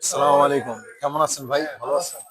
আসসালামু আলাইকুম। কেমন আছেন ভাই? ভালো আছেন?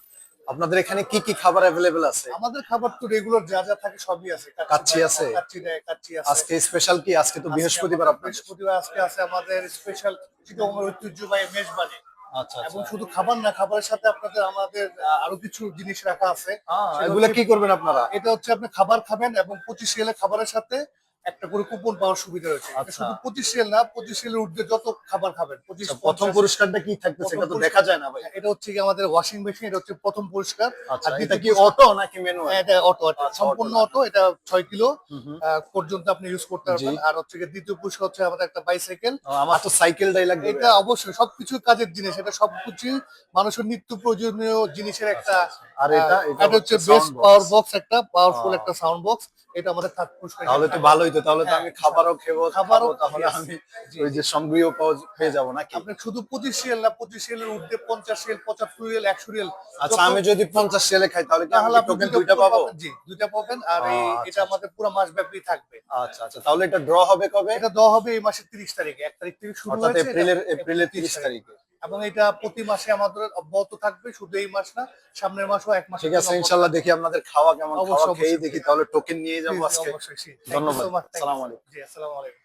আপনাদের এখানে কি কি খাবার এভেলেবেল আছে? আমাদের খাবার তো রেগুলার যা যা থাকে সবই আছে। কাচ্চি আছে? কাচ্চি দেয়, কাচ্চি আছে। আজকে স্পেশাল কি? আজকে তো আজকে বৃহস্পতিবার আমাদের আপনাদের। বৃহস্পতিবার আজকে আছে আমাদের স্পেশাল চিটাগং ঐতিহ্যবাহী মেজবানি। আচ্ছা এবং আচ্ছা। শুধু খাবার না, খাবারের সাথে আমাদের আরো কিছু জিনিস রাখা আছে। সেটা এগুলা হচ্ছে কি করবেন আপনারা? এটা হচ্ছে আপনি খাবার খাবেন এবং 25 রিয়ালের খাবারের সাথে একটা করে কুপন পাওয়ার সুবিধা রয়েছে। এটা আচ্ছা শুধু 25 রিয়াল না, 25 রিয়ালের ঊর্ধ্বে যত খাবার খাবেন, 25, আচ্ছা, প্রথম 50। পুরস্কারটা কি থাকতেছে? প্রথম এটা তো দেখা পুরস্কার যায় না ভাই। এটা হচ্ছে গিয়ে আমাদের ওয়াশিং মেশিন, এটা হচ্ছে প্রথম পুরস্কার। আচ্ছা, আর এটা দ্বিতীয় কি পুরস্কার অটো নাকি ম্যানুয়াল? এটা অটো, আচ্ছা, অটো সম্পূর্ণ না। অটো। এটা 6 কিলো হুম হুম। পর্যন্ত আপনি ইউজ করতে জি। পারবেন। আর হচ্ছে গিয়ে দ্বিতীয় পুরস্কার হচ্ছে আমাদের একটা বাইসাইকেল। আমার আর তো সাইকেলটাই লাগবে এটা ভাইয়া। অবশ্যই সবকিছু কাজের জিনিস, এটা সবকিছু মানুষের নিত্য প্রয়োজনীয় জিনিসের একটা। আচ্ছা আচ্ছা। আর এটা এটা হচ্ছে হচ্ছে বেস্ট সাউন্ড পাওয়ার বক্স। বক্স, একটা পাওয়ারফুল একটা সাউন্ড বক্স। এটা আমাদের থার্ড পুরস্কার তাহলে হিসেবে তো থাকে। ভালোই তো। তাহলে তো হ্যাঁ, আমি খাবারও খাবো খাবারও তাহলে yes, আমি জি ওই জি। যে সংগ্রহ পেয়ে হ্যাঁ, যাবো নাকি? আপনি শুধু 25 রিয়াল না, 25 রিয়ালের ঊর্ধ্বে 50 রিয়াল, 75 রিয়াল, 100 রিয়াল আচ্ছা, যত, আমি যদি 50 রিয়ালে খাই তাহলে কি আমি তাহলে কি আপনি টোকেন ২ টা 2টা কুপন পাবো? পাবেন। জি, ২ টা পাবেন। আর এটা আচ্ছা আচ্ছা। আমাদের পুরো মাসব্যাপী থাকবে। আচ্ছা, আচ্ছা। তাহলে এটা ড্র হবে কবে? এটা দেওয়া হবে এই মাসের ৩০ তারিখে। ১ তারিখ থেকে শুরু অর্থাৎ হয়েছে, এটা এপ্রিলের এপ্রিলের ৩০ 30 তারিখ। তারিখে। এবং এটা প্রতি মাসে আমাদের অব্যাহত থাকবে। শুধু এই মাস না, সামনের মাসও ১ মাসের ঠিক জন্য আছে, অব্যাহত ইনশাআল্লাহ থাকবে। দেখি আপনাদের খাওয়া কেমন। খাওয়া অবশ্যই, খেয়েই অবশ্যই। দেখি তাহলে টোকেন নিয়ে জি, যাবো জি, আজকে। অবশ্যই। জি। থ্যাংক ইউ ধন্যবাদ। So much. Thank you. আসসালামু আলাইকুম। জি, আসসালামু আলাইকুম।